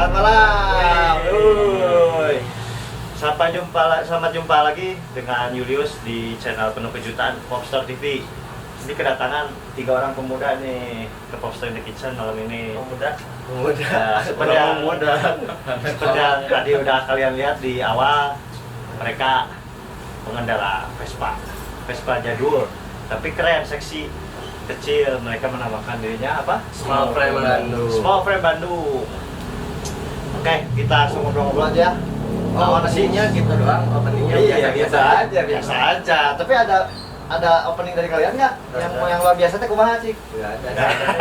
Selamat malam. Uy. Selamat jumpa lagi dengan Julius di channel penuh kejutan Popstar TV. Ini kedatangan 3 orang pemuda nih ke Popstar in the Kitchen malam ini. Pemuda. Seperti yang tadi udah kalian lihat di awal, mereka pengendara Vespa jadul, tapi keren, seksi, kecil. Mereka menamakan dirinya apa? Small Frame Bandung. Small Frame Bandung. Oke, kita langsung ngobrol-ngobrol aja. Openingnya gitu doang, openingnya biasa aja. Tapi ada opening dari kalian nggak? Yang luar biasa teh kumaha sih? Nggak ada.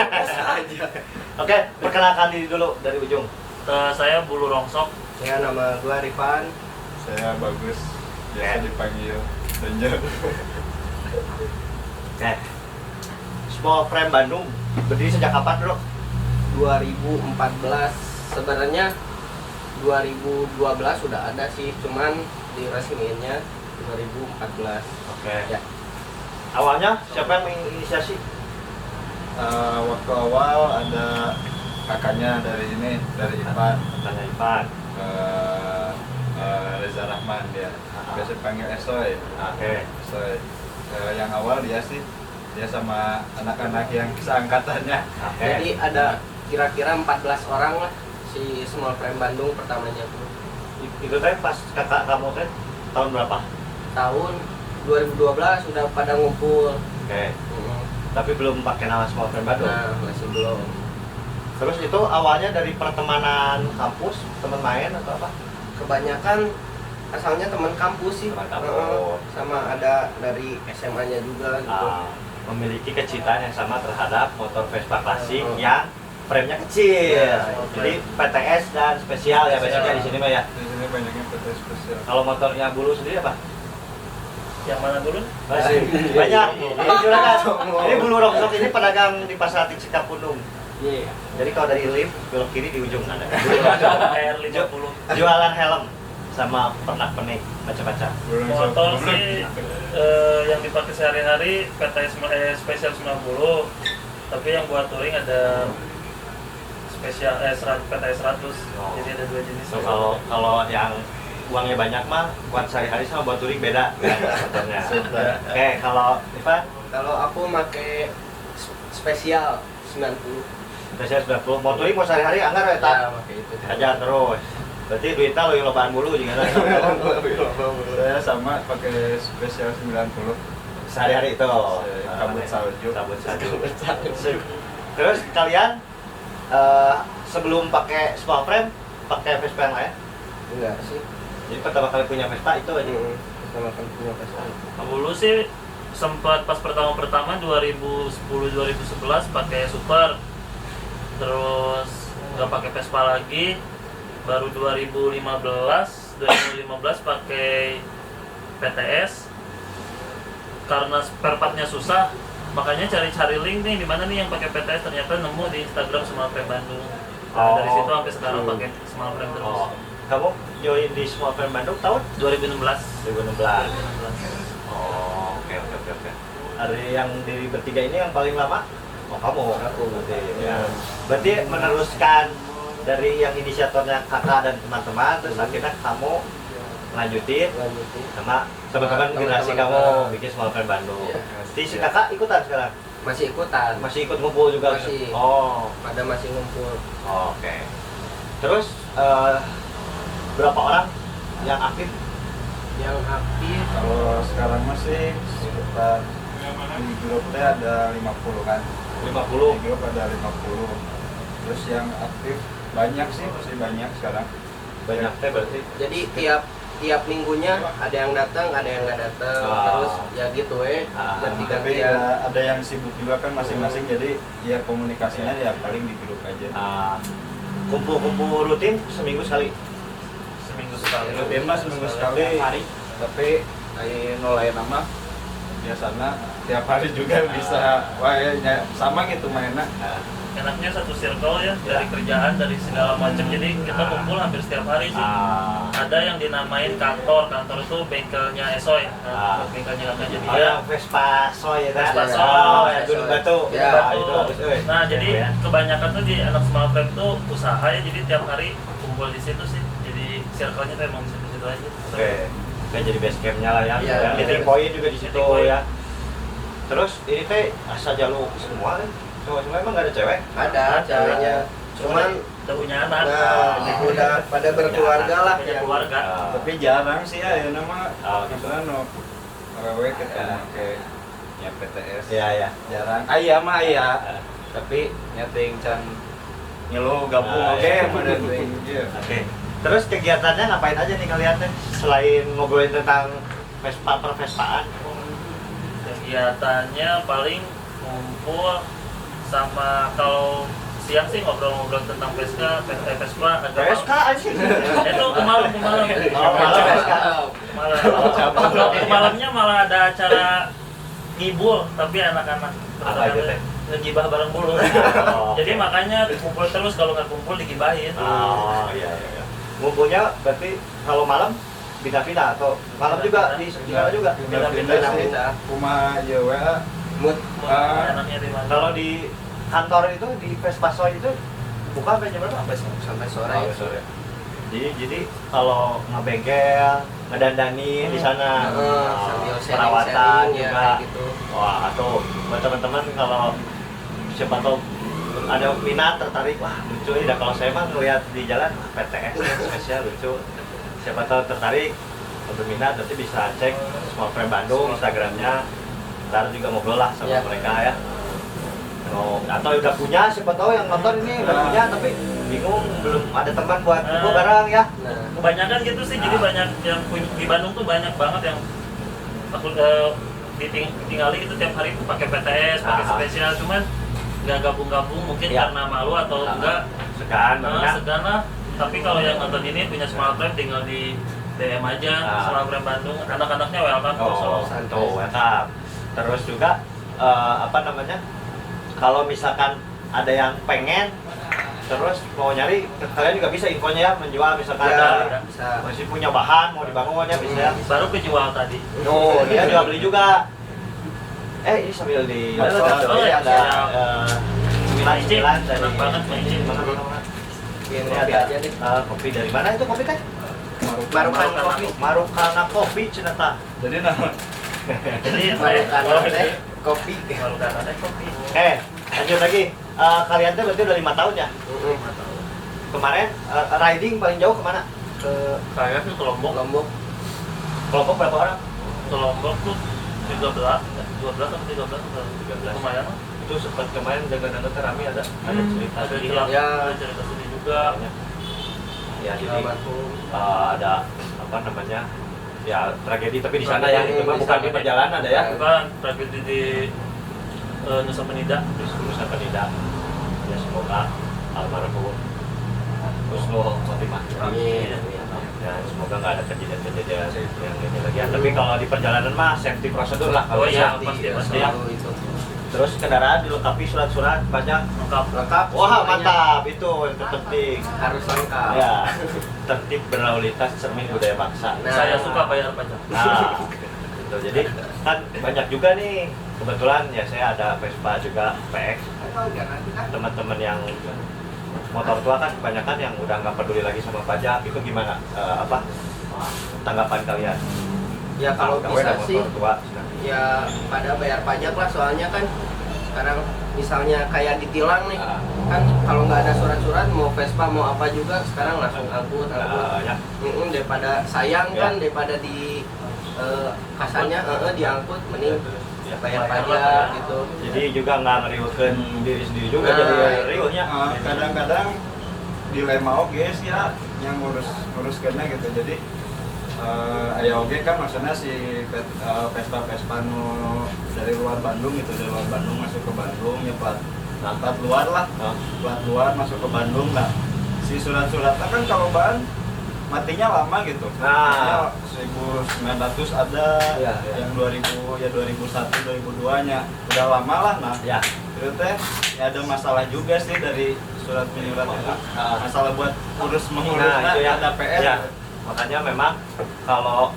Biasa aja. Oke, perkenalkan diri dulu dari ujung. Saya Bulu Rongsok. Ya, nama gua Rifan. Saya Bagus, biasa dipanggil Danger. Oke. Small Frame Bandung berdiri sejak kapan, Bro? 2014. Sebenarnya 2012 sudah ada sih, cuman diresmiinnya 2014. Oke. Ya. Awalnya siapa yang menginisiasi? Waktu awal ada kakaknya dari Ivan, Tanya Ivan. Reza Rahman dia. Biasa dipanggil Esoy. Oke. Esoy. Yang awal dia sama anak-anak yang seangkatannya. Oke. Jadi ada kira-kira 14 orang lah si Small Frame Bandung pertamanya tuh. Itu teh pas kakak kamu teh tahun berapa? Tahun 2012 sudah pada ngumpul. Oke. Tapi belum pakai nama Small Frame Bandung. Nah, masih belum. Terus itu awalnya dari pertemanan kampus, teman main atau apa? Kebanyakan asalnya teman kampus sih. Teman kampus. Sama ada dari SMA-nya juga gitu. Memiliki kecintaan yang sama terhadap motor Vespa klasik yang frame-nya kecil. Ya, Jadi PTS dan spesial ya basicnya di sini mah ya. Di sini banyaknya PT spesial. Kalau motornya Bulu sendiri apa? Yang mana dulu? Masih banyak. Ini juragan. Ini Bulu Rongsok ini pedagang di Pasar Atik Cikapundung. Iya. Jadi kalau dari lift belok kiri di ujung ada. Bulu Rongsok. R50. Jualan helm sama pernak-pernik macam-macam. Motor sih yang dipakai sehari-hari PTS Special 90. Tapi yang buat touring ada spesial PTS 100. Jadi ada 2 jenis. So, kalau yang uangnya banyak mah buat sehari-hari sama buat touring beda kan motornya. Oke, kalau Ivan Kalau aku make spesial 90. spesial 90, mau touring mau sehari-hari anggar ya tak? Ya, make itu. Aja terus. Berarti duitnya lo yang lobaan Bulu juga kan? Saya sama pakai spesial 90. Sehari-hari itu. Kabut salju. Kabut salju. Terus kalian sebelum pakai small frame pakai Vespa yang lain? Enggak sih. Jadi pertama kali punya Vespa itu aja. Sama kan punya Vespa. Bulu sih sempat pas pertama 2010-2011 pakai Super. Terus nggak pakai Vespa lagi. Baru 2015 pakai PTS. Karena spare partnya susah, makanya cari-cari link nih di mana nih yang pakai PTS, ternyata nemu di Instagram Small Frame Bandung. Nah, dari situ sampai sekarang pakai Small Frame terus. Kamu join di Small Frame Bandung tahun 2016. 2016. Oke. Dari yang dari bertiga ini yang paling lama? Oh, kamu. Aku. Berarti, ya. Berarti meneruskan dari yang inisiatornya kakak dan teman-teman, terus akhirnya kamu lanjutin sama teman-teman generasi kamu bikin Small Frame Bandung. Iya. Si kakak ikutan sekarang? Masih ikutan. Masih ikut ngumpul juga? Masih. Oh, Pada masih ngumpul. oke. Terus berapa orang yang aktif? Yang aktif Kalau sekarang masih sekitar di grupnya ada 50 kan. 50. Di grup ada 50. Terus yang aktif banyak sih, masih banyak sekarang. Banyak teh berarti. jadi tiap minggunya ada yang datang, ada yang nggak datang. Terus ya gitu Tapi ganti-gantian. ada yang sibuk juga kan masing-masing, jadi ya komunikasinya ya paling di grup aja. Kumpul-kumpul rutin seminggu sekali. Seminggu sekali. Rutin mah seminggu sekali. Hari. Tapi nolai nama biasanya tiap hari juga bisa wayanya sama gitu mainnya. Enaknya satu circle ya, dari kerjaan, dari segala macam. Jadi kita kumpul hampir setiap hari sih. Ada yang dinamain kantor itu bengkelnya Esoy. Bengkelnya kakak jadi Oh, yang Vespa Soy ya, Vespa Soy. Oh, ya Gunung Batu. Ya, Nah, itu bagus, euy. Nah, Ya, jadi ya. kebanyakan tuh di anak small frame tuh usaha ya, jadi tiap hari kumpul di situ sih. Jadi circle-nya tuh emang di situ-situ aja. Oke. Kayak jadi base camp-nya lah ya. Iya, Dan iya. meeting point juga di situ Meeting point. ya. Terus ini teh asal jalur semua kan. Cowok semua emang gak ada cewek? Ada ceweknya, cuman udah punya anak. udah pada berkeluarga lah Punya yang keluarga. Tapi jarang sih ya nama Gitu. anu awewe kita make nya PTS. Iya, iya. Jarang. Aya mah aya. Tapi nyeting can ngilu gabung Ah, oke iya. pada ting. Iya. Oke. Terus kegiatannya ngapain aja nih kalian teh? Selain ngobrolin tentang Vespa pervespaan. Kegiatannya paling ngumpul sama kalau siang sih ngobrol-ngobrol tentang Vespa agak PSK aja. itu kemalam Oh, malam PSK. malamnya malah ada acara ngibul tapi anak-anak Apa itu teh? ngegibah bareng mulu. Oh, Jadi oke. makanya kumpul terus, kalau nggak kumpul digibahin. Oh, iya iya. Ngumpulnya berarti kalau malam pindah-pindah atau malam juga di sana juga. pindah-pindah. Kuma ieu we mood Enaknya di mana? Kalau di kantor itu di Vespa Soy itu buka sampai jam berapa? sampai sore. Oh, sore. Jadi kalau ngebengkel, ngedandani di sana, Sambil perawatan sharing-sharing ya juga. kayak gitu. Wah, atau buat teman-teman kalau siapa tahu ada minat tertarik, wah lucu ya. Kalau saya mah ngeliat di jalan PTS spesial lucu. Siapa tahu tertarik atau minat, nanti bisa cek Small Frame Bandung Instagramnya. Ntar juga ngobrol lah sama Ya. mereka ya. Oh, atau udah punya, siapa tahu yang nonton ini udah punya tapi bingung belum ada teman buat kumpul bareng ya. Nah, Kebanyakan gitu sih, jadi banyak yang di Bandung tuh banyak banget yang aku ditinggali gitu tiap hari pakai PTS, pakai spesial, cuman nggak gabung-gabung mungkin Ya. karena malu atau enggak Segan banget. segan lah. Tapi kalau yang nonton ini punya Small Frame tinggal di DM aja Small Frame Bandung, anak-anaknya welcome kok. Oh, santai. tuh, mantap. Terus juga apa namanya? Kalau misalkan ada yang pengen terus mau nyari, kalian juga bisa infonya ya, menjual misalkan ya, ada bisa. masih punya bahan mau dibangun ya bisa ya. Baru kejual tadi. Oh, dia juga beli juga. Ini sambil di Oh, ini ya, ada siap. cemilan dari Enak banget, maicin. Bikin ini kopi ada aja deh. kopi dari mana itu kopi teh? Marukan kopi. Marukana Kopi Ceneta. Jadi nama Jadi Marukan teh kopi. Marukana teh kopi. Lanjut lagi. Kalian tuh berarti udah 5 tahun ya? Kemarin riding paling jauh kemana? Saya sih ke Lombok. Lombok. Kelompok berapa orang? Ke Lombok tuh 12 atau 13 lumayan lah. Itu sempat kemarin dengan rame ada cerita Ada sedih cerita, ya. ada cerita sedih juga. Ya jadi Almarhum. ada apa namanya? Ya tragedi tapi di sana Tragedi ya, itu mah di bukan sana. di perjalanan ada ya. Bukan tragedi di Nusa Penida. Terus Nusa Penida. Ya semoga almarhum husnul khotimah. Amin. Ya semoga nggak ada kejadian-kejadian yang ini lagi. Tapi kalau di perjalanan mah safety prosedur lah kalau Oh iya, bisa. pasti ya. Selalu itu. Terus kendaraan dilengkapi surat-surat pajak. Lengkap. Lengkap. Wah semuanya. mantap, itu yang terpenting. Harus lengkap. Ya, tertib berlalu lintas cermin budaya bangsa. Nah. Saya suka bayar pajak. Nah, gitu. Jadi kan banyak juga nih. Kebetulan ya saya ada Vespa juga PX. Teman-teman yang motor tua kan kebanyakan yang udah nggak peduli lagi sama pajak. Itu gimana? Tanggapan kalian? Ya kalau Kamu bisa ada sih motor tua. ya pada bayar pajak lah, soalnya kan sekarang misalnya kayak ditilang nih kan, kalau nggak ada surat-surat mau Vespa mau apa juga sekarang langsung angkut. Ya. Daripada sayang Ya. kan, daripada di kasarnya diangkut, mending Ya. bayar pajak gitu. Jadi juga nggak ngeriukeun diri sendiri juga Nah, jadi itu. riuhnya. kadang-kadang dilema oge sih ya yang ngurus kena gitu. Jadi aya oge kan maksudnya si Vespa nu dari luar Bandung gitu, dari luar Bandung masuk ke Bandung ya plat luar lah, plat luar masuk ke Bandung lah. Si surat-suratnya kan kalau ban matinya lama gitu. Nah. Matinya 1900 ada, Iya, iya. yang 2000 ya 2001 2002 nya udah lama lah. Nah Ya. itu teh ya ada masalah juga sih dari surat menyurat itu. Masalah buat urus mengurusnya Nah, itu ya. ada PR. Ya. Makanya memang kalau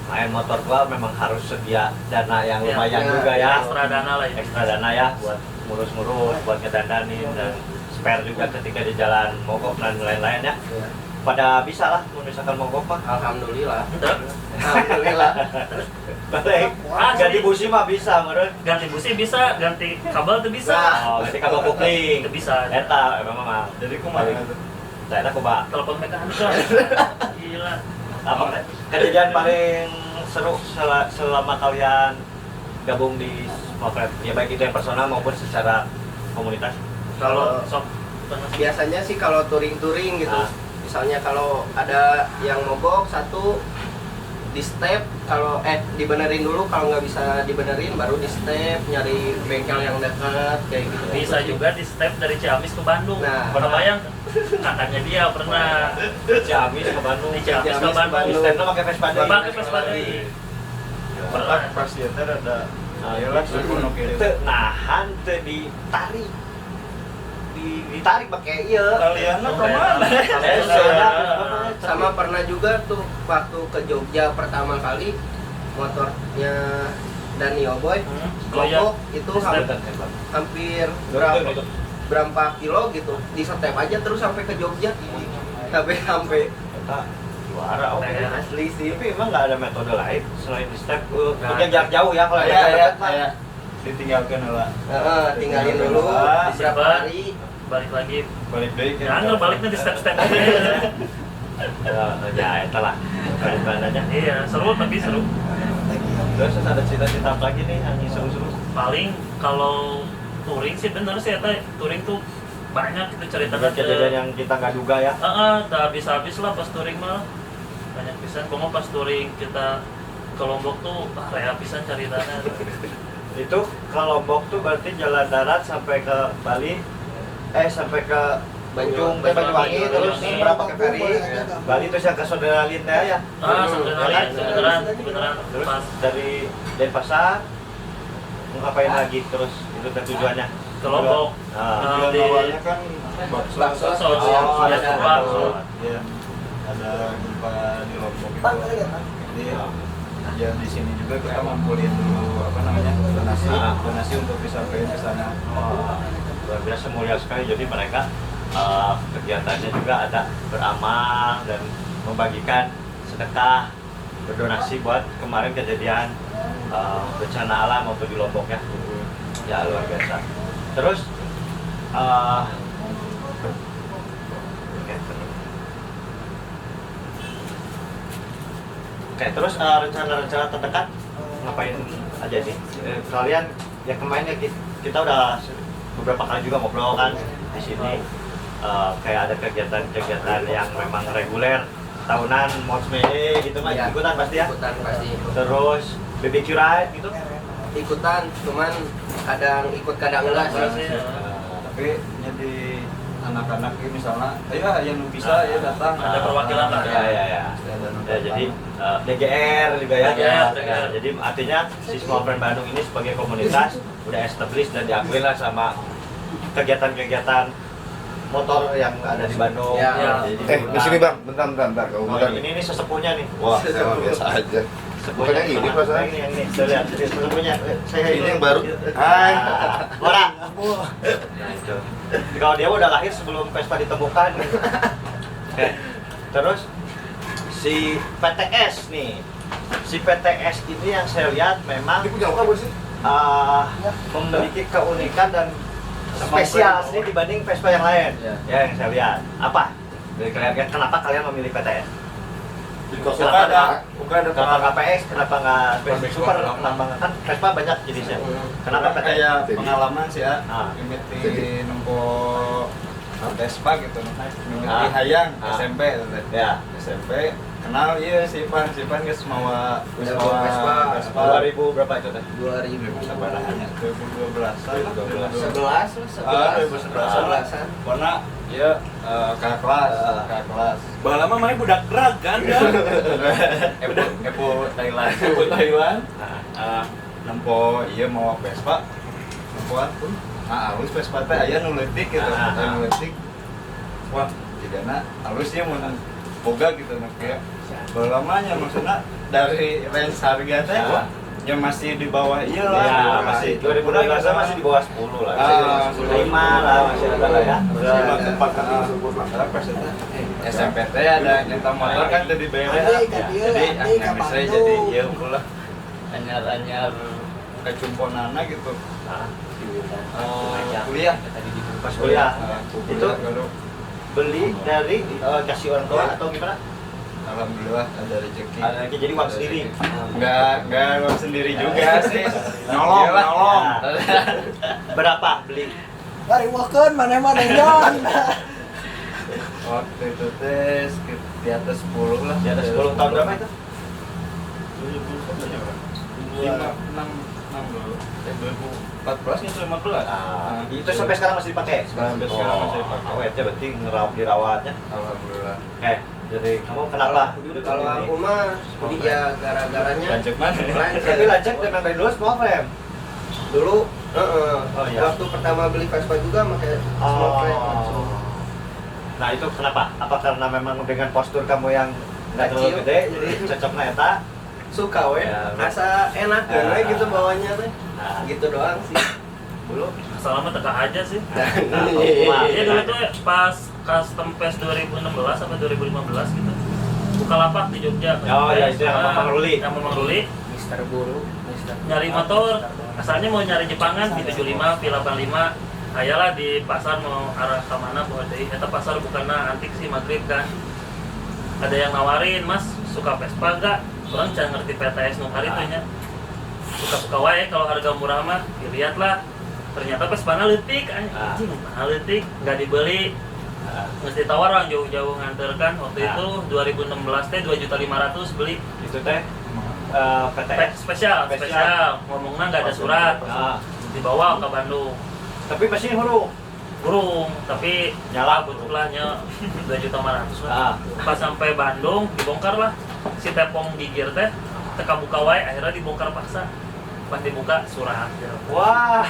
main motor gua memang harus sedia dana yang Ya, lumayan ya, juga ya. Ekstra dana lah ya. Ekstra dana ya buat ngurus-ngurus, buat ngedandanin dan spare juga ketika di jalan mogok dan lain-lain ya. Ya. Pada bisa lah, kalau misalkan mogok mah. Alhamdulillah. Entar. Alhamdulillah. Balik. Ganti busi mah bisa, menurut. Ganti busi bisa, ganti kabel tuh bisa. Oh, ganti kabel kopling. Itu bisa. Eta, emang mah. Jadi kumaha tuh? Saya tak coba. Telepon mekanik lah. Gila. Apa kejadian paling seru selama kalian gabung di Small ya baik itu yang personal maupun secara komunitas. Kalau sok Biasanya sih kalau touring-touring gitu. Ah. Misalnya kalau ada yang mogok satu di step, kalau dibenerin dulu, kalau nggak bisa dibenerin baru di step, nyari bengkel yang dekat kayak gitu. bisa juga di step dari Ciamis ke Bandung. Nah. Pernah bayang? Kakaknya dia pernah Ciamis ke Bandung. di Ciamis ke Ciamis ke Bandung. Bandung. Stepnya pakai Vespa deui. Pakai Vespa deui. Pernah pasiennya ada ayolah suruh nu kieu. Teu nahan teu ditarik. Ditarik pakai ieu. Kalian mah Kemana? Sama pernah juga tuh waktu ke Jogja pertama kali motornya Danio Boy mogok itu hampir berapa kilo gitu, di step aja terus sampai ke Jogja sampai Juara oke. asli sih. Tapi emang nggak ada metode lain selain di step Nggak kerja ada. jarak jauh ya kalau Iya, yang iya, dekat mah. Kayak ditinggalkan lah. Tinggalin dulu Ah, beberapa siapa? hari. Balik lagi. Balik deui kan. Jangan baliknya di step-step aja. Ya, itu lah. Bandanya. Iya, seru tapi seru. Terus ada cerita-cerita apa lagi nih yang seru-seru? Paling kalau touring sih bener sih eta touring tuh banyak itu cerita Kejadian yang kita nggak duga ya. tak habis-habis lah pas touring mah banyak pisan. Pokoknya pas touring kita ke Lombok tuh rea pisan ceritanya. Itu ke Lombok tuh berarti jalan darat sampai ke Bali, sampai ke ujung Banyuwangi, terus Banyuwangi. berapa ke ferry Bali terus yang ke Saudara Linda ya. Sebenarnya beneran Terus pas dari Denpasar mau ngapain lagi terus itu tujuannya ke Lombok. Nah, Tujuan di- awalnya kan bakso. Bakso. Oh, ada Ada bakso. Iya. Ada gempa di Lombok itu. Jadi ya di sini juga kita ngumpulin dulu apa namanya donasi untuk disampaikan ke sana. Luar biasa mulia sekali. Jadi mereka kegiatannya juga ada beramal dan membagikan sedekah, berdonasi buat kemarin kejadian bencana alam maupun di Lombok ya. Ya luar biasa. Terus Oke, terus rencana-rencana terdekat ngapain aja sih? Kalian ya kemarin ya kita udah beberapa kali juga ngobrol kan di sini. Kayak ada kegiatan-kegiatan yang memang reguler tahunan Mods Mede gitu mah Iya. ikutan pasti ya. Ikutan pasti. Terus BBQ ride gitu. Ikutan, cuman kadang ikut kadang enggak sih. Tapi jadi anak-anak ini misalnya, ayo yang bisa ya datang. Ada perwakilan lah. Ya. Ya, jadi DGR juga ya. DGR. Ya, jadi artinya si Small Friend Bandung ini sebagai komunitas udah established dan diakui lah sama kegiatan-kegiatan motor yang ada di Bandung. Ya. Jadi Di sini bang, bentar, kamu Oh, bentar. ini sesepuhnya nih. Wah, emang biasa aja. Bukan yang ini pas Ini yang ini. Saya lihat ini sesepunya. Saya Ini yang baru. Hai. Ora. Nah, itu. Kalau dia udah lahir sebelum Vespa ditemukan. Oke. Terus si PTS nih. Si PTS ini yang saya lihat memang Ini punya apa sih? memiliki keunikan dan spesial sih dibanding Vespa yang lain. Ya. Ya, yang saya lihat. Apa? Dari kalian kenapa kalian memilih PTS? Bukan ada Kenapa nggak PS? Kenapa nggak Super? Kenapa nggak kan Vespa banyak jenisnya? Kenapa PTS? kayak pengalaman sih ya, Ah. mimiti nempo Vespa gitu, mimiti Ah. hayang Ah. SMP gitu. Ya. SMP kenal iya si Pan geus mawa Vespa. 2000 berapa itu teh? 2000 sabarahannya 2012 2012. 11 lah, 11. 2011 11-an. karena Iya, kakak kelas. Bah lama mana budak drag kan ya? Epo Thailand. Ke Thailand. Nempo iya mau Vespa. Nempoan pun. Halus Vespa teh aya nu leutik gitu. Aya nu leutik. Wah, jigana halusnya mun boga gitu nah kayak lamanya maksudnya dari range harga teh ya masih di bawah iya lah. Ya, masih 2016 masih di bawah 10 lah. 5 lah masih ada lah ya. Tempat pas itu SMPT ada nyetam motor kan jadi bere. Jadi akhirnya saya jadi ieu pula anyar-anyar kecumponana gitu. Kuliah Pas kuliah itu beli dari kasih orang tua atau gimana? alhamdulillah ada rezeki. Jadi uang sendiri. Enggak uang sendiri juga sih. Nolong, Iyalah. nolong. Berapa beli? Bari wakeun mana mah denjon. Waktu itu tes di atas 10 lah. Di atas 10 tahun berapa itu? 2014 nya 2015. Itu sampai sekarang masih dipakai. Sampai sekarang masih dipakai. Oh, itu berarti dirawatnya. Alhamdulillah. Jadi kamu kenapa? Kalau aku mah ya gara-garanya Lanjut mana? Tapi lancet memang dari dulu small frame. dulu Oh, iya. waktu pertama beli Vespa juga pakai small frame langsung. Nah itu kenapa? Apa karena memang dengan postur kamu yang nggak terlalu Kecil. gede, jadi cocoknya eta? Suka we, Ya, rasa enak kan we gitu bawanya teh. Nah, Gitu doang sih. dulu. Selama teka aja sih. Nah, Iya dulu tuh pas custom PES 2016 sampai 2015 gitu. Bukalapak di Jogja. Oh, ya, itu yang Mamang Ruli. Yang Mamang Ruli. Mister Buru, Mister. Nyari motor, asalnya mau nyari Jepangan di 75, P85. Ayalah di pasar mau arah ke mana bahwa deui eta pasar bukanna antik sih maghrib kan. Ada yang nawarin, "Mas, suka Vespa enggak?" Orang jangan ngerti PTS nu hari teh nya. Suka-suka wae kalau harga murah mah dilihatlah. Ternyata Vespana leutik anjing, mahal leutik, enggak dibeli. Mesti tawar orang jauh-jauh nganterkan waktu itu 2016 teh 2.500.000 beli Itu teh PTS. spesial ngomongnya nggak ada surat Ah. dibawa ke Bandung Tapi mesin huruf. burung tapi Nyala. betulahnya 2.500.000 Ah. pas sampai Bandung dibongkar lah si tepong gigir teh teka buka wae akhirnya dibongkar paksa pas dibuka surat Wah.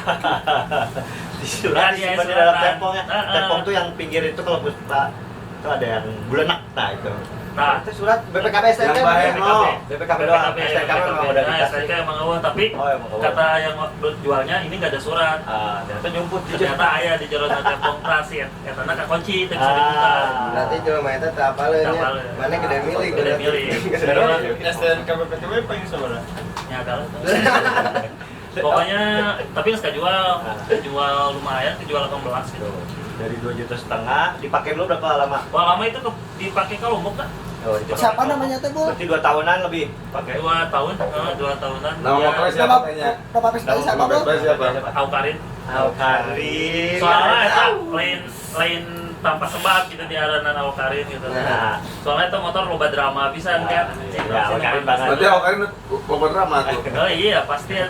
Di surat Ya, disimpan di suratan. dalam tepongnya. Ah. Tepong tuh yang pinggir itu kalau Puspa itu ada yang bulenak, nah itu. nah Itu surat BPKB STNK. Yang bahan, Oh, BPKB doang. STNK memang udah nah, dikasih. STNK emang eueuh tapi Oh, emang eueuh. kata yang jualnya ini nggak ada surat Ternyata nyumput di ternyata aya di jero tepong tas ya etana kakunci teu bisa dibuka Berarti jelema eta teu apaleun Teu nya. apaleun. Mana gede milih Gede milih. STNK BPKB paling sebenarnya. Ya kalah tuh. Pokoknya tapi nggak kejual, kejual lumayan, kejual 18 gitu. Dari 2,5 juta dipakai dulu berapa lama? Wah lama itu dipakai ke Lombok kan? Oh, itu Siapa namanya teh, Bu? Berarti 2 tahunan lebih pakai. 2 tahun, 2 tahunan. Nama Ya, motornya siapa kayaknya? Bapak Vespa siapa, Bu? siapa? Aukarin. Aukarin. Soalnya eta lain tanpa sebab gitu di aranan Aukarin gitu. Nah. Soalnya itu motor loba drama pisan kan. Ya, Aukarin banget. Berarti Aukarin loba drama tuh. Oh iya pasti ya.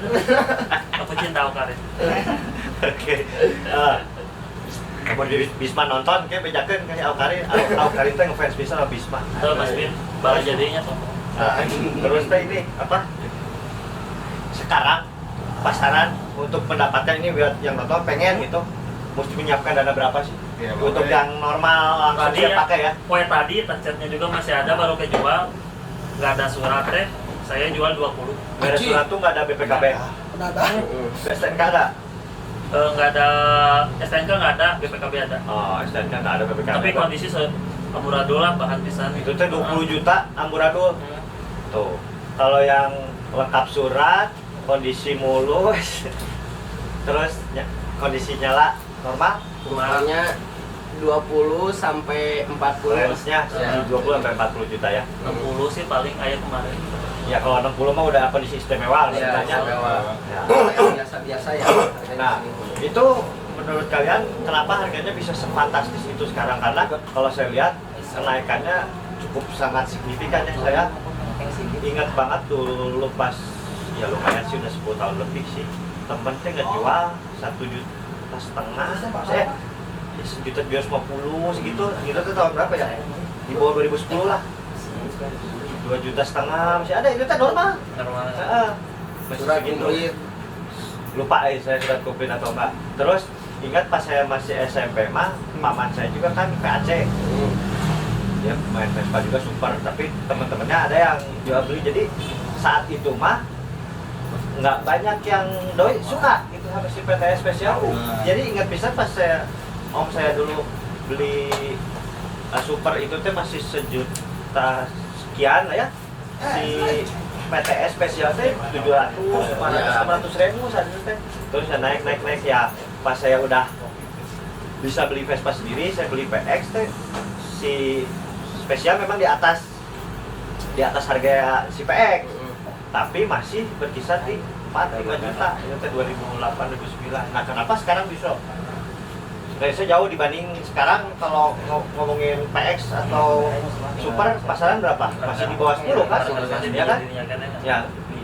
Aku cinta Aukarin. Oke. Kamu di Bisma nonton kayak bejakeun kayak Aukarin. Aukarin teh ngefans bisa sama Bisma. Tuh Mas Bin, bala jadinya tuh. Nah, terus teh ini apa? Sekarang pasaran untuk mendapatkan ini buat yang nonton pengen gitu mesti menyiapkan dana berapa sih? Ya, Untuk boleh. yang normal langsung Tadi siap ya, pakai ya. kue tadi tacetnya juga masih ada baru kejual. Nggak ada surat teh, saya jual 20. Nggak ada surat tuh nggak ada BPKB. Udah ada. STNK ada. Nggak ada STNK nggak ada, BPKB ada. Oh, STNK nggak ada BPKB. Tapi kondisi amburadul lah bahan pisan. itu teh 20 juta amburadul. Hmm. Tuh. Kalau yang lengkap surat, kondisi mulus, terus kondisi nyala normal, Umumnya 20 sampai 40. range-nya Ya. 20 sampai 40 juta ya. 60 sih paling ayat kemarin. Ya kalau 60 mah udah kondisi istimewa Ya, sebenarnya. istimewa. Ya. Yang biasa-biasa ya. Nah, itu menurut kalian kenapa harganya bisa sefantastis itu sekarang? Karena kalau saya lihat kenaikannya cukup sangat signifikan ya. Saya ingat banget dulu pas ya lumayan sih udah 10 tahun lebih sih temen teh ngejual 1,5 juta. Saya ya, 1.250.000 segitu. Itu tuh tahun berapa ya? Di bawah 2010 lah. 2,5 juta masih ada, itu teh normal. Normal. Heeh. Masih Surat segitu. kumplit. Lupa saya surat kumplit atau enggak. Terus ingat pas saya masih SMP mah, paman saya juga kan PAC. Dia main Vespa juga super, tapi teman-temannya ada yang jual beli. Jadi saat itu mah nggak banyak yang doi suka gitu sama si PTS spesial. Jadi ingat bisa pas om saya dulu beli super itu teh masih 1 juta sekian lah ya. Si PTS spesial teh 700.000 saat itu teh. Terus ya naik ya. Pas saya udah bisa beli Vespa sendiri, saya beli PX teh, si spesial memang di atas harga si PX, tapi masih berkisar di 4-5 juta. Itu teh 2008-2009. Nah kenapa sekarang bisa? Saya jauh dibanding sekarang. Kalau ngomongin PX atau Super pasaran berapa? Masih di bawah 10 kan? Ya kan? Ya,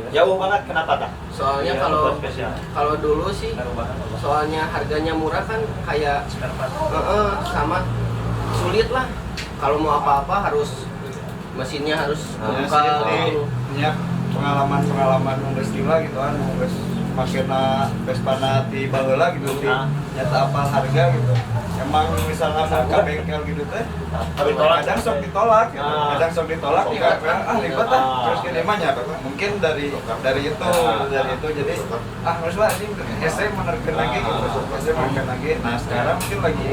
jauh banget. Kenapa tak? Soalnya Ya, kalau buat spesial. kalau dulu sih, soalnya harganya murah kan, kayak sama sulit lah. Kalau mau apa-apa harus mesinnya harus buka. Ini pengalaman nunggus gila gitu kan, nunggus makena Vespana di baheula gitu sih. Nyata apal harga gitu. Emang misalnya mau ke bengkel gitu teh, kadang sok ditolak gitu. Kadang sok ditolak ya ribet ah. Terus gini mah nyata mungkin dari itu jadi harus lah ini SE menerken lagi gitu. SE menerken lagi. Nah, sekarang mungkin lagi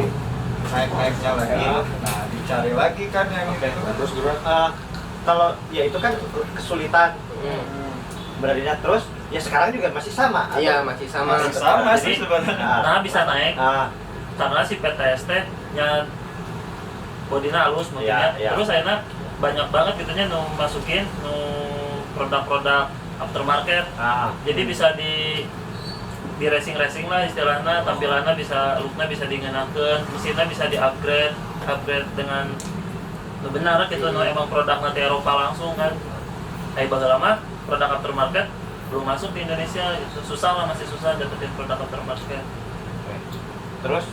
naik-naiknya lagi. Nah, dicari lagi kan yang itu. Terus kalau ya itu kan kesulitan beraninya. Terus ya sekarang juga masih sama. Iya, masih sama. Sama sih Jadi, sebenarnya. nah bisa naik karena si PTS teh nya bodinya halus mobilnya. Ya. Terus akhirnya banyak banget gitunya masukin produk-produk aftermarket. Jadi bisa di racing lah istilahnya, tampilannya bisa, looknya bisa dingenakeun, mesinnya bisa di upgrade dengan benar gitu. Emang produknya di Eropa langsung kan. Baheula mah produk aftermarket belum masuk di Indonesia gitu. Masih susah dapetin produk aftermarket. Terus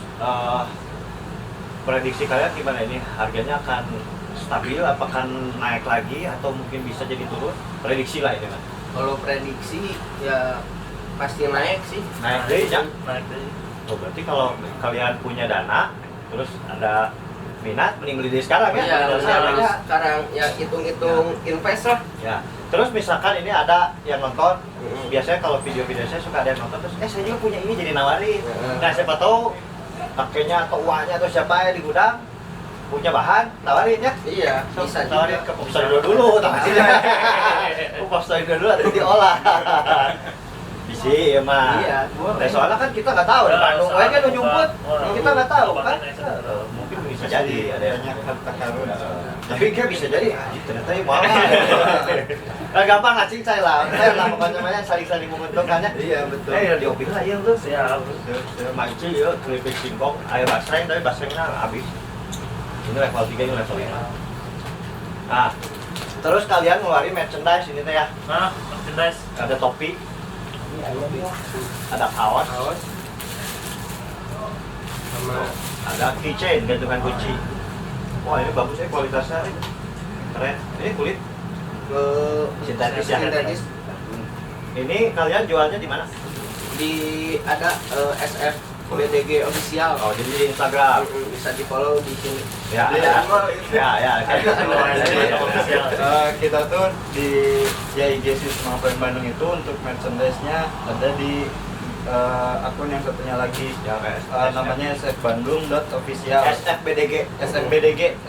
prediksi kalian gimana ini? Harganya akan stabil, apakah naik lagi atau mungkin bisa jadi turun? Prediksi lah ini kan. Kalau prediksi ya pasti naik sih. Naik deh ya. Naik deh. Oh, berarti kalau kalian punya dana, terus ada minat, mending beli dari sekarang ya? Iya, Dari sekarang. sekarang ya hitung-hitung invest lah. Ya. Terus misalkan ini ada yang nonton, biasanya kalau video-video saya suka ada yang nonton, terus saya juga punya ini, jadi nawarin. Nah siapa tahu kakeknya atau uangnya atau siapa yang di gudang punya bahan, tawarin ya. Iya, bisa Tawarin juga. ke Popstar dulu, tawarin. Ke Popstar dulu ada diolah. Bisa ya mah. Iya. Nah, soalnya kan kita nggak tahu di Bandung, kan nyumput, kita nggak tahu kan. Mungkin bisa jadi ada yang harta karun. tapi kayak bisa jadi ternyata ini mau gampang ngacing saya lah pokoknya saling menguntungkannya. Iya, betul. Diopi lah ya tuh Siap. mancing ya kelipis singkong air basreng, tapi basrengnya habis. Ini level 3, ini level 5. Nah terus kalian ngeluarin merchandise ini teh ya, Nah, merchandise. ada topi, ada kaos, Sama ada keychain gantungan kunci. Wah ini bagus ya kualitasnya, keren. Ini kulit sintetis ya. sintetis. Ini kalian jualnya di mana? Di ada SF BDG official. Oh jadi di Instagram. Bisa di follow di sini. Ya, Iya. ya. Kita tuh di IG Sisma Friend Bandung itu untuk merchandise-nya ada di akun yang satunya lagi namanya sfbandung.official.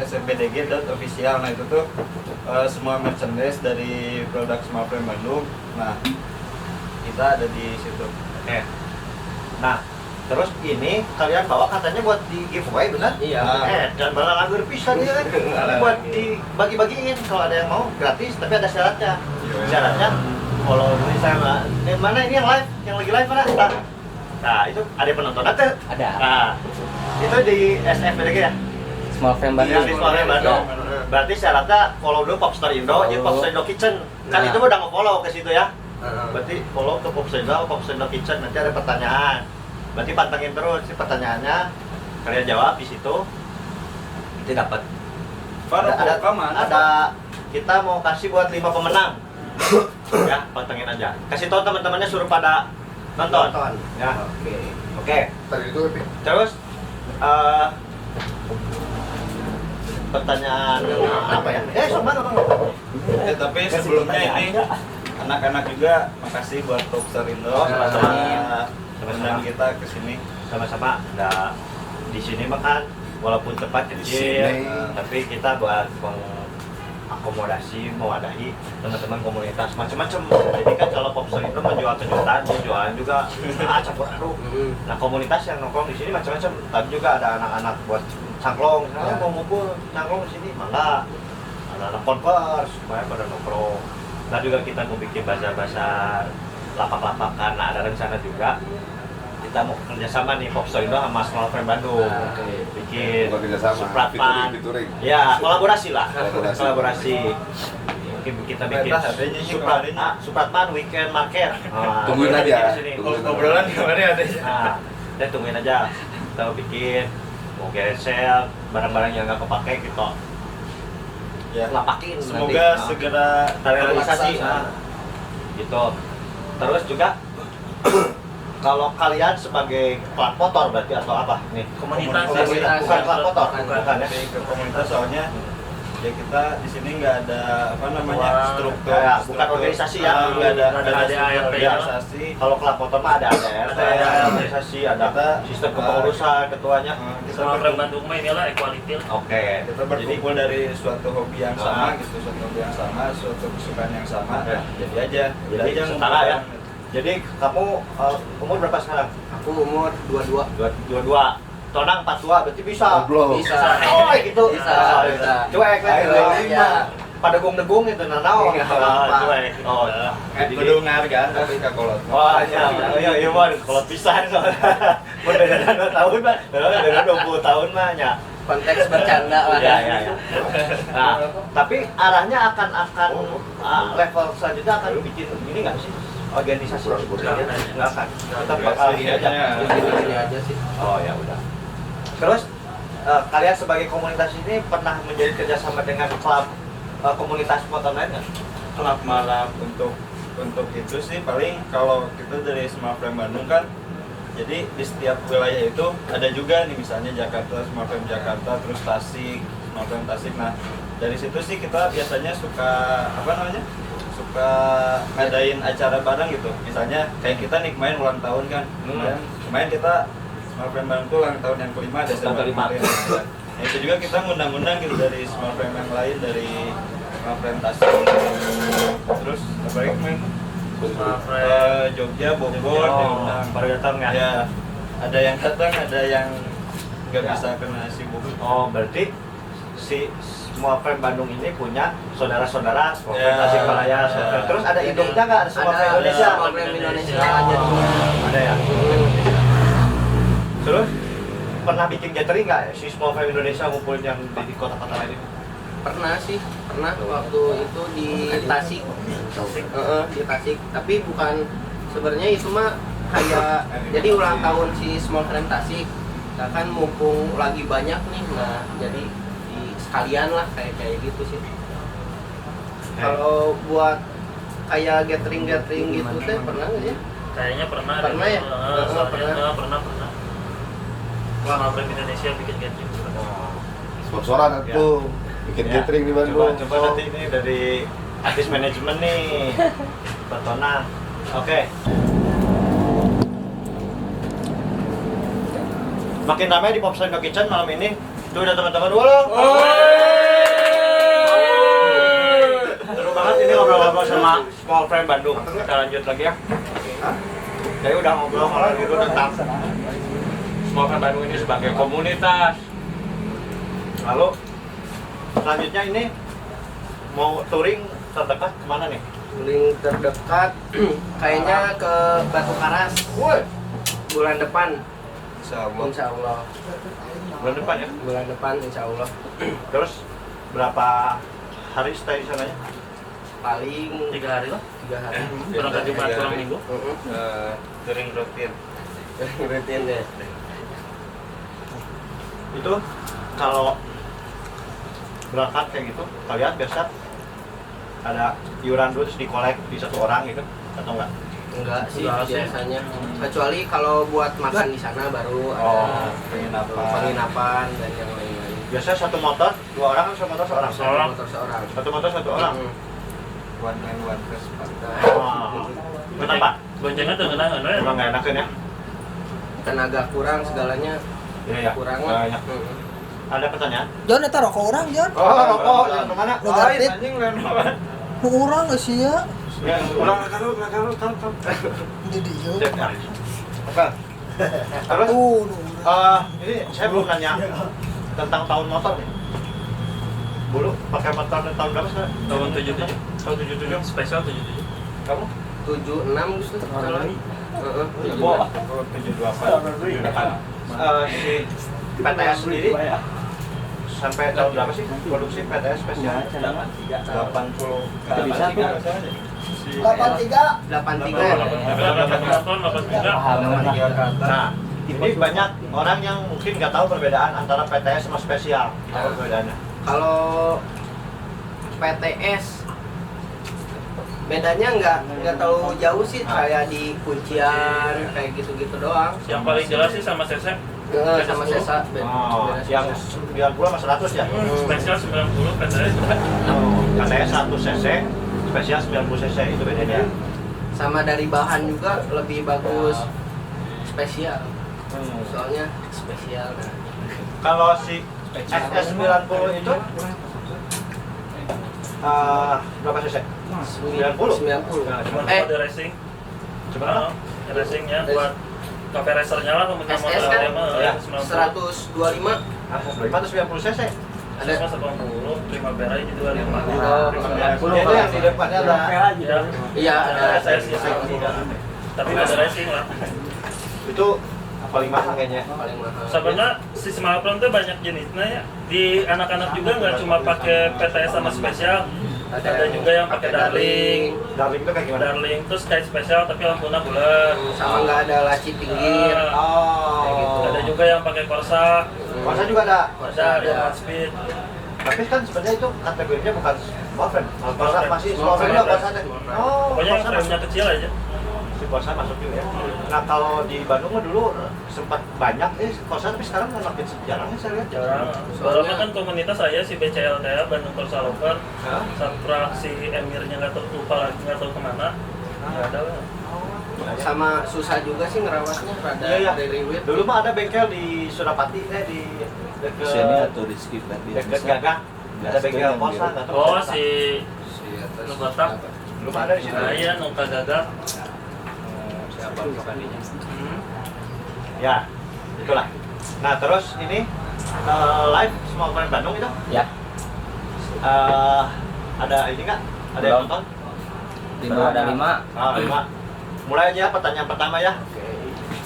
sfbdg.official. Nah itu tuh semua merchandise dari produk Sisma Friend Bandung. Nah kita ada di situ. Oke. Nah, terus ini kalian bawa katanya buat di giveaway, benar? Iya. Dan malah nganggur pisan ya kan? Ini buat dibagi-bagiin kalau ada yang mau gratis, tapi ada syaratnya. Syaratnya kalau ini saya mana ini yang live, yang lagi live mana? Nah, itu ada penonton atau? Ada. Nah, itu di SFBDG ya? Small Frame Iya, Bandung. di Small Frame Bandung. Berarti syaratnya follow dulu Popstar Indo, jadi Popstar Indo Kitchen. Kan Nah. itu udah nge-follow ke situ ya. Heeh. Berarti follow ke Popstar Indo Kitchen, nanti ada pertanyaan. Berarti pantengin terus si pertanyaannya. kalian jawab di situ, itu dapat. Ada kita mau kasih buat 5 pemenang. Ya, pantengin aja. Kasih tahu teman-temannya suruh pada nonton. Ya. Oke. Tadi itu Terus pertanyaan apa ya? Sok Bang. Tapi sebelumnya ini anak-anak juga makasih buat Popstar Indo Sama-sama. undang kita ke sini. Sama-sama. Nah, di sini makan walaupun tempat kecil, tapi kita buat akomodasi mewadahi teman-teman komunitas macam-macam. Jadi kan kalau Popstar itu menjual kejutan, jualan juga campur aduk. Nah, komunitas yang nongkrong di sini macam-macam. Tadi juga ada anak-anak buat cangklong, mau ngumpul cangklong di sini, mangga. Ada anak konvers supaya pada nongkrong. Nah, juga kita mau bikin bazar-bazar lapak-lapakan. Nah, ada rencana juga kita mau kerjasama nih Popstar Indo sama Small Frame Bandung. Bikin bukan kerjasama, supratman. featuring. Ya, kolaborasi lah. Kolaborasi. Kolaborasi. Mungkin kita bikin supratman weekend market. Nah, Tungguin kita aja. bikin di sini. Obrolan kemarin ada. Nah, kita tungguin aja. Kita mau bikin mau garage sale, barang-barang yang nggak kepake gitu. Ya. Lapakin Semoga nanti. segera Terrealisasi. Nah, gitu. Terus juga kalau kalian sebagai klub motor berarti atau apa nih? Komunitas. Bukan klub motor, bukan ya? Lebih ke komunitas soalnya ya kita di sini nggak ada apa namanya Wah, struktur, ya, bukan organisasi ya. nggak ada Nggak ada ART -nya. organisasi. Kalau klub motor mah ada ART, Ada ada organisasi, ada Kita- sistem kepengurusan ketuanya. Kita Small Frame Bandung mah inilah equality. Oke. kita berkumpul dari suatu hobi yang sama gitu, suatu hobi yang sama, suatu kesukaan yang sama. Ya. Jadi aja, Jadi setara ya. Jadi kamu umur berapa sekarang? Aku umur 22. 22. Tonang 42 berarti bisa. Belum. Bisa. Oh, gitu. Bisa. Cuek lah. Iya. Pada degung itu nanau. Iya, apa-apa. Cuek. Oh. Jadi mendengar kan tapi kakolot. Wah, iya Wan, kalau pisan soalnya. Berbeda 2 tahun mah. Beda 20 tahun mah nya. Konteks bercanda lah. Iya. Nah, tapi arahnya akan level selanjutnya akan bikin ini nggak sih? Organisasi nggak akan. Tetap bakal ini aja. Ini aja sih. Oh ya udah. Terus kalian sebagai komunitas ini pernah menjadi kerjasama dengan klub komunitas motor lain nggak? Klub malam untuk itu sih paling kalau kita dari Small Frame Bandung kan, jadi di setiap wilayah itu ada juga nih, misalnya Jakarta, Small Frame Jakarta, terus Tasik, Small Frame Tasik. Nah dari situ sih kita biasanya suka suka ngadain acara bareng gitu. Misalnya kayak kita nih kemarin ulang tahun kan, kemarin kita Small Frame Bandung tuh ulang tahun yang kelima Desember kelima. kemarin. Nah, itu juga kita ngundang-undang gitu dari Small Frame yang lain, dari Small Frame Tasik, terus apa lagi kemarin? Small Frame Jogja, Bogor, diundang. Pada datang ya? Ya, ada yang datang, ada yang nggak Ya. bisa kena sibuk. Oh, berarti si Small Frame Bandung ini punya saudara-saudara Small Frame Ya. Tasikmalaya. Terus ada induknya nggak? Ada Small Frame Indonesia? Small Frame Indonesia. Ada ya? Terus pernah bikin gathering nggak si Small Frame Indonesia ngumpulin yang di kota-kota lain ini? Pernah sih, waktu itu di Tasik. Di Tasik, tapi bukan, sebenarnya itu mah kayak jadi ulang tahun si Small Frame Tasik. Nah kan mumpung lagi banyak nih, nah jadi di sekalian lah kayak gitu sih. Kalau buat kayak gathering gitu teh pernah nggak ya? Kayaknya pernah. Pernah ya? Soalnya pernah. Small Frame Indonesia bikin gathering. Sponsoran Ya. tuh bikin catering di Bandung. Coba nanti ini dari artis manajemen nih, Petona. Oke. Makin ramai di Popstar Indo Kitchen malam ini. Tuh udah teman-teman dulu. Seru banget ini ngobrol-ngobrol sama Small Frame Bandung. Kita lanjut lagi ya. Jadi udah ngobrol gitu tentang Small Frame Bandung ini sebagai komunitas. Lalu selanjutnya ini mau touring terdekat kemana nih? Link terdekat kayaknya ke Batu Karas. Bulan depan. Insya Allah. Bulan depan ya? Bulan depan insya Allah. Terus berapa hari stay di sananya? Paling 3 hari lah. 3 hari. Berangkat Jumat pulang Minggu. Touring rutin. Rutin deh. itu kalau berangkat kayak gitu kalian biasa ada iuran dulu terus dikolek di satu orang gitu atau enggak? Enggak sih Enggak sih. biasanya. Kecuali kalau buat makan di sana baru ada penginapan dan yang lain-lain. Biasanya satu motor dua orang atau satu motor seorang? Seorang. Motor seorang. Satu motor satu orang. One man one Vespa. Wah. Kenapa? Boncengnya terkenal kan? Emang nggak enakan ya? Tenaga kurang segalanya Iya ya. kurang. Banyak. Ada pertanyaan? Jon eta rokok orang Jon. Oh, rokok yang kemana? Lu gartit. Anjing lain apa? Nu urang geus sia. Ya, Ulang kalau Di dieu. Cek, ya. Oke. Terus ini saya belum nanya tentang tahun motor nih. Dulu pakai motor tahun berapa sekarang? Tahun 77. Tahun 77. Spesial 77. Kamu? 76 Gus tuh. Heeh. Wah, 78. Si PTS sendiri sampai tahun berapa sih produksi PTS spesial? 80. 83. 83. Nah, ini banyak orang yang mungkin nggak tahu perbedaan antara PTS sama spesial. Apa perbedaannya? Kalau PTS bedanya nggak terlalu jauh sih, kayak di kuncian kayak gitu-gitu doang. Yang paling jelas sih sama Sesek. Sama Sesa Oh, yang 90 sama 100 ya? Spesial 90 PTS. PTS 1 cc, spesial 90 cc itu bedanya. sama dari bahan juga lebih bagus spesial. Soalnya spesial. Kalau si SS90 itu berapa cc? 90. 90. Cuma kode racing. Coba. Racingnya buat cafe racernya lah kemudian SS kan ya, 125. 590 cc. Ada 180 Primavera itu 25. Itu yang di depannya ada. Iya, ada SS tapi kode racing lah. Itu paling mahal kayaknya. paling mahal. Sebenarnya si Smartphone tuh banyak jenisnya ya. Di anak-anak juga nggak cuma pakai PTS sama spesial. Ada juga yang pakai darling. Darling itu kayak gimana? Darling tuh kayak spesial tapi lampunya bulat. Sama nggak ada laci pinggir. Kayak gitu. Ada juga yang pakai Corsa. Masa juga ada. Ada one speed. Tapi kan sebenarnya itu kategorinya bukan small frame. Corsa masih small frame juga Corsa deh. Oh, Pokoknya yang Corsa frame-nya masuk. kecil aja. Si Corsa masuk juga ya. Nah kalau di Bandung mah dulu sempat banyak Corsa tapi sekarang makin jarang ya saya lihat. Jarang. Soalnya kan komunitas saya si BCLTA Bandung Corsa Lover. Hah? Sampai si Emirnya nggak tahu, lupa lagi nggak tahu kemana. Nggak ada lah. Sama susah juga sih ngerawatnya, rada Iya, iya. ribet. Dulu mah ada bengkel di Surapati di dekat Sini atau di skip tadi. dekat Gagak. Ada bengkel Corsa nggak tahu. Oh si atas Nugotak. belum ada di situ. Nah iya Nuka Gagak. Siapa kembalinya? Ya, itulah. Nah terus ini live semua pemain Bandung itu? Ya. Ada ini nggak? Ada yang nonton? Ada 5. Ah, 5. Mulai aja pertanyaan pertama ya.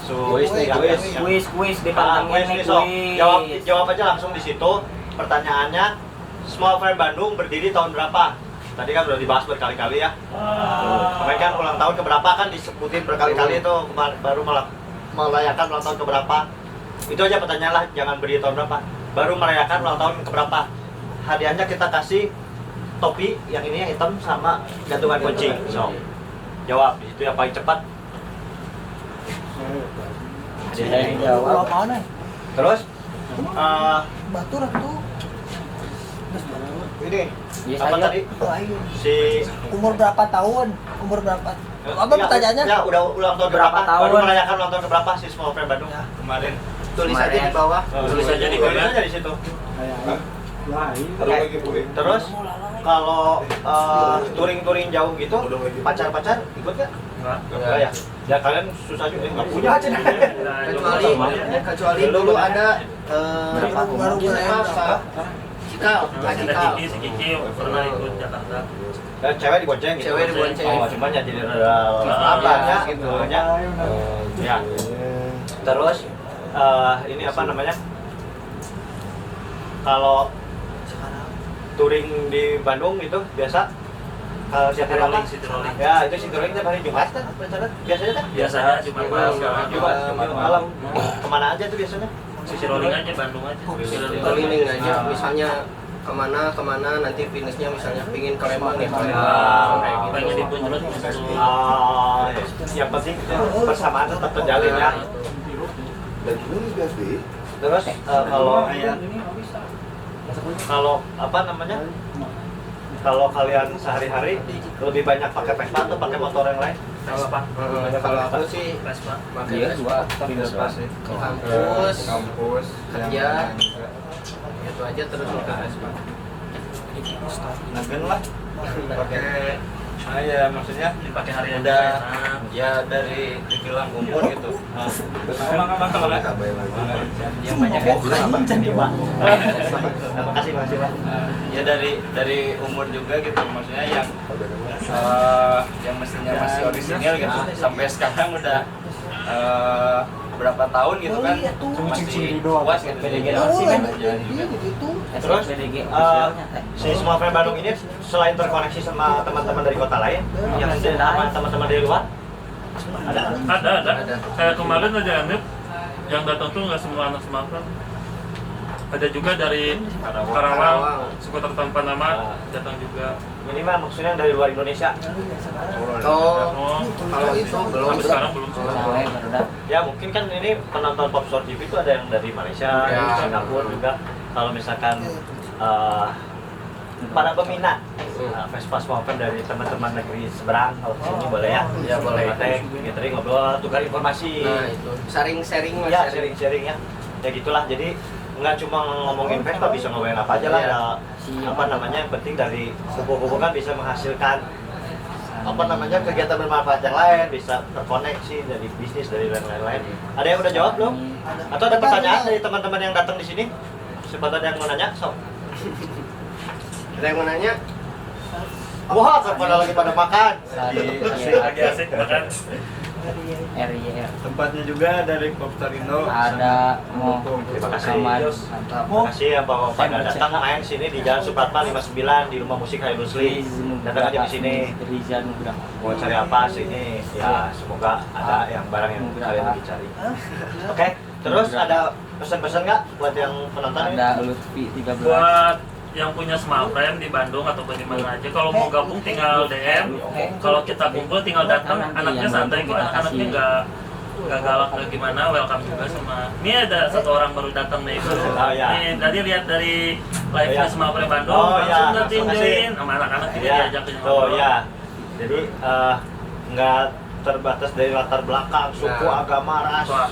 So, Kuis nih, ya, kuis. ya. Kuis di Kuis nih, so. Jawab aja langsung di situ. Pertanyaannya, Small Frame Bandung berdiri tahun berapa? Tadi kan udah dibahas berkali-kali ya. Kemarin kan ulang tahun keberapa kan disebutin berkali-kali itu baru merayakan ulang tahun keberapa. Itu aja pertanyaan lah, jangan berdiri tahun berapa. Baru merayakan ulang tahun keberapa. Hadiahnya kita kasih topi yang ini yang hitam sama gantungan kunci. So, jawab di situ yang paling cepat. Pulau mana? Terus Batur atuh. ini Iya, apa saya. tadi? Lain. Si Umur berapa tahun? Umur berapa? Apa ya, pertanyaannya? Ya, udah ulang tahun Berapa berapa? tahun? Baru merayakan ulang tahun keberapa si Small Frame Bandung kemarin? Tulis aja di bawah. Tulis aja di tulis komen. aja di situ. Terus lagi boleh. Terus kalau touring-touring jauh gitu, pacar-pacar ikut nggak? Enggak ya? Ya kalian susah juga, nggak punya aja. Kecuali dulu ada Baru mulai. Cikal, Ada Kiki, si Kiki pernah ikut Jakarta. Cewek dibonceng gitu. Cewek dibonceng. Oh, cuma ya jadi apa ya gitu ya. Ya. Terus ini apa namanya? Kalau touring di Bandung itu biasa City rolling, city rolling. Ya, itu si touring tiap hari Jumat kan biasanya kan? Biasanya cuma malam. Jumat malam. Kemana aja tuh biasanya? sisi rolling aja Bandung aja. keliling aja, misalnya kemana nanti finishnya misalnya pingin ke Lembang ya ke Ah, Lembang kayak gitu. pengen di Punjlut gitu. Yang penting persamaan tetap terjalin ya. Terus kalau apa namanya? Kalau kalian sehari-hari lebih banyak pakai Vespa atau pakai motor yang lain? Vespa. Kalau aku sih Vespa. pakai Vespa Vespa sih. ke kampus, Kampus, kerja. yang itu aja terus pakai Vespa. Nagen lah. Pakai ya maksudnya Dipakai harian udah enak. ya dari dibilang umur gitu. Emang Yang banyak apa? Terima kasih Pak. Ya dari umur juga gitu maksudnya yang mestinya masih orisinil gitu sampai sekarang udah berapa tahun gitu kan masih puas gitu. Terus si Small Frame Bandung ini selain terkoneksi sama teman-teman dari kota lain, yang sama teman-teman dari luar, Ada. Kayak kemarin aja Anip yang datang tuh nggak semua anak Sumatera. Ada juga dari Karawang, skuter tanpa nama datang juga. minimal maksudnya dari luar Indonesia. Oh, Kalau itu belum. sampai sekarang belum semua. Ya mungkin kan ini penonton Popstore TV itu ada yang dari Malaysia, Ya. dari Singapura juga. Kalau misalkan para peminat Vespa Small Frame dari teman-teman negeri seberang, kalau sini boleh ya? Ya, boleh. Kita ngobrol, tukar informasi. Nah itu sharing mas. Ya, sharing-sharing ya. Ya gitulah. Jadi nggak cuma ngomongin Vespa, bisa ngomongin apa aja lah. Iya. Ya, apa namanya, yang penting dari kupu-kupu kan bisa menghasilkan apa namanya kegiatan bermanfaat yang lain, bisa terkoneksi dari bisnis dari lain-lain. Ada yang udah jawab belum? Atau ada pertanyaan dari teman-teman yang datang di sini? Siapa ada yang mau nanya? Sok. Ada yang mau nanya? Wah, pada lagi pada makan. Lagi asik makan. RYR Tempatnya juga dari Popstar Indo ada mau Terima kasih. Ahmad Terima kasih ya bahwa pada datang main sini di Jalan Supratma 59 di Rumah Musik Hai Rusli. Datang aja di sini. Rizal Nugrah. Mau cari apa sini? Ya semoga ada yang barang yang kalian lagi cari. Oke, terus ada pesan-pesan nggak buat yang penonton ini? Ada Lutfi 13 Buat yang punya Small Frame di Bandung ataupun di mana aja, kalau mau gabung tinggal DM. Kalau kita kumpul tinggal datang, anaknya santai kok, anaknya nggak galak nggak gimana, welcome juga sama. Ini ada satu orang baru datang nih baru. Oh, ya. Nih tadi lihat dari live-nya ya. Small Frame Bandung, Oh, ya. langsung datang Terima kasih. join sama anak-anak juga Ya. diajak ke Oh ngobrol. ya. Jadi nggak terbatas dari latar belakang, suku, Nah. agama, ras, Wah.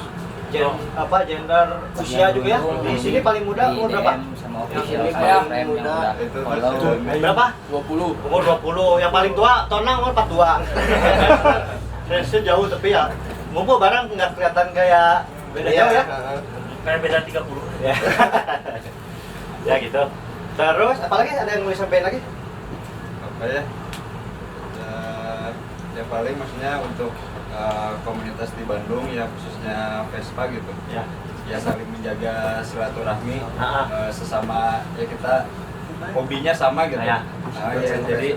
gender, usia juga ya. Di sini paling muda umur berapa? sama official Yang Small paling Frame yang muda udah itu follow Berapa? 20. Umur 20. Yang paling tua Tonang umur 42. Range jauh tapi ya ngumpul bareng nggak kelihatan kayak beda jauh ya. Kayak beda 30. Ya. Ya gitu. Terus apalagi ada yang mau disampaikan lagi? apa ya ya paling maksudnya untuk komunitas di Bandung ya khususnya Vespa gitu Ya. ya saling menjaga silaturahmi Ah. sesama ya kita hobinya sama gitu Ya. ya, jadi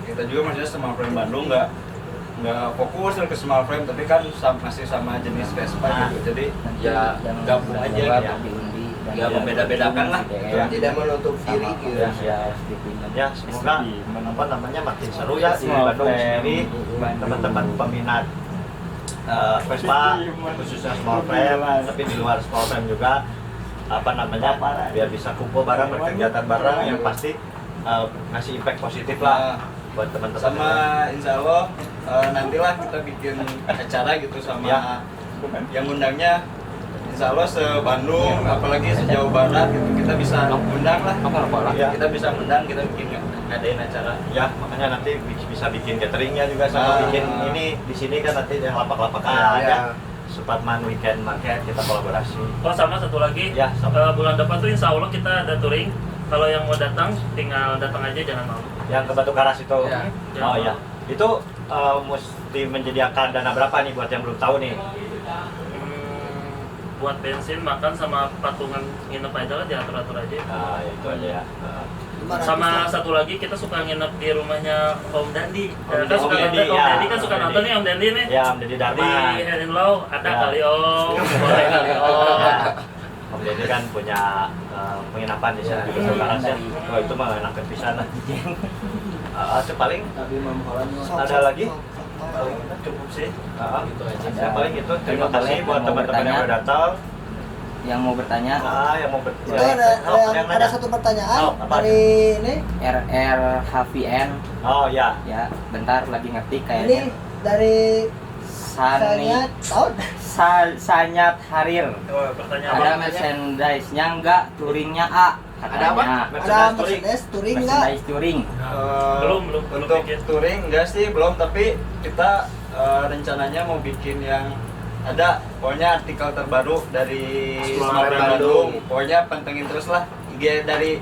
kita juga maksudnya Small Frame Bandung nggak fokus ke Small Frame tapi kan masih sama jenis Vespa Ah. gitu jadi ya gabung aja ya. Ya, membeda-bedakan lah. Ya. Tidak menutup diri gitu. Ya, semoga apa namanya makin seru ya di Bandung sendiri, teman-teman peminat Vespa khususnya Small Frame, tapi di luar Small Frame juga apa namanya biar bisa kumpul bareng, berkegiatan bareng yang pasti ngasih impact positif lah buat teman-teman. Sama insya Allah nantilah kita bikin acara gitu sama Ya. yang undangnya insya Allah se-Bandung apalagi sejauh barat gitu kita bisa undang lah Ya. kita bisa undang kita bikin ngadain acara Ya, makanya nanti bisa bikin cateringnya juga sama bikin ini di sini kan nanti yang lapak-lapak ada. Ya. Supratman Weekend Market kita kolaborasi. Oh sama satu lagi, Ya, sama. bulan depan tuh insya Allah kita ada touring. Kalau yang mau datang, tinggal datang aja jangan malu. Yang ke Batu Karas itu. Ya. Oh iya. Itu mesti menyediakan dana berapa nih buat yang belum tahu nih? Buat bensin, makan sama patungan nginep aja lah, diatur-atur aja. Nah, itu aja ya. Sama satu lagi kita suka nginep di rumahnya Om Dandi. Om Kan suka Dandi, nonton, Om ya. Dandi kan suka Om nonton Dandi. nih Om Dandi nih. Ya, menjadi Di Dharma. Head and Low ada Ya. kali Om, boleh kali Om. Jadi kan punya penginapan di sana juga sekarang ya. Oh itu mah enak pisan. Paling ada lagi? Paling cukup sih. Ya paling itu. Terima kasih buat teman-teman yang udah datang. Yang mau bertanya, Yang mau Itu ada satu pertanyaan dari ini. RR HVN. Oh ya. Ya, bentar lagi ngetik Ini kayaknya. dari Sani tahun. Sanyat Harir. Oh, pertanyaan Ada apa? merchandise-nya enggak? Touringnya A. Ada apa? Ada Mercedes touring nggak? Merchandise touring. Belum Untuk bikin. touring enggak sih, belum, tapi kita rencananya mau bikin yang ada pokoknya artikel terbaru dari Smart Smart Bandung. Bandung. Pokoknya pantengin terus lah IG dari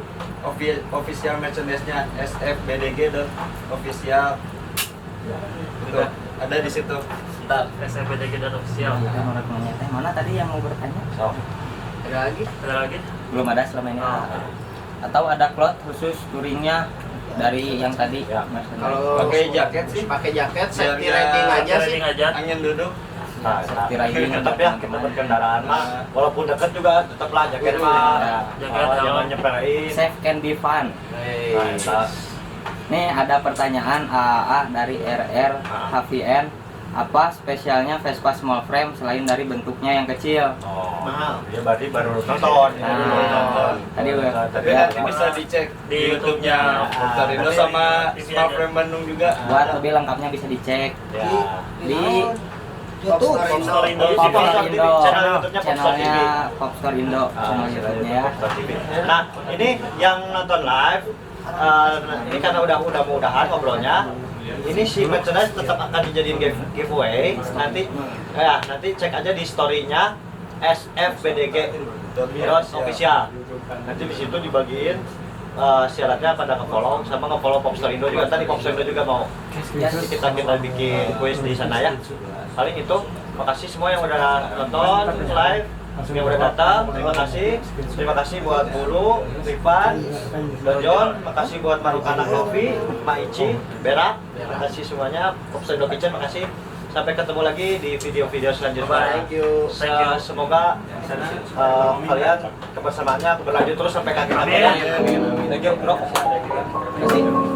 official merchandise-nya sfbdg.official. Itu ada di situ. Bentar, SFBDG dan official. Mana tadi yang mau bertanya? Ada lagi? Ada lagi? Belum ada selama ini. Oh. Atau ada cloth khusus touringnya dari yang tadi? Ya. merchandise. Kalau Pakai jaket sih. pakai jaket, Biar safety nggak riding aja sih. Riding aja. Angin duduk. Tapi Tetap ya kita berkendaraan mah walaupun dekat juga tetaplah jaket mah. Ya. Jaket, Jangan helm. nyepelein. Safe can be fun. Nah, eta. Nih ada pertanyaan AA dari RR HVN. Apa spesialnya Vespa small frame selain dari bentuknya yang kecil? Oh, Mahal. dia berarti baru nonton. Nah, Baru nonton. tadi udah. Tapi Ya. Nanti bisa dicek Di di YouTube-nya YouTube-nya. Indo Ah, sama di TV Smart aja. Frame Bandung juga. Buat lebih lengkapnya bisa dicek Ya. di YouTube. Popstar Indo. Di Popstar Popstar TV, Indo, channel YouTube-nya Popstar TV. channelnya Popstar Indo, channel YouTube-nya ya. Popstar TV. Nah, ini yang nonton live, ini karena udah mudah-mudahan ngobrolnya. Ini si merchandise tetap akan dijadiin giveaway. Nanti cek aja di story-nya SFBDG official. Nanti di situ dibagiin syaratnya pada nge-follow sama nge-follow Popstar Indo juga. Tadi Popstar Indo juga mau kita bikin kuis di sana ya. Paling itu. Makasih semua yang udah nonton live, yang udah datang. Terima kasih buat Bulu, Rifan, Don, makasih buat Marukana Coffee, Maici, Berak. Terima kasih semuanya. Popstar Indo Kitchen, makasih. Sampai ketemu lagi di video-video selanjutnya. Thank you. Semoga kalian kebersamaannya berlanjut terus sampai kaki kaki ya. Thank you, bro. Terima kasih.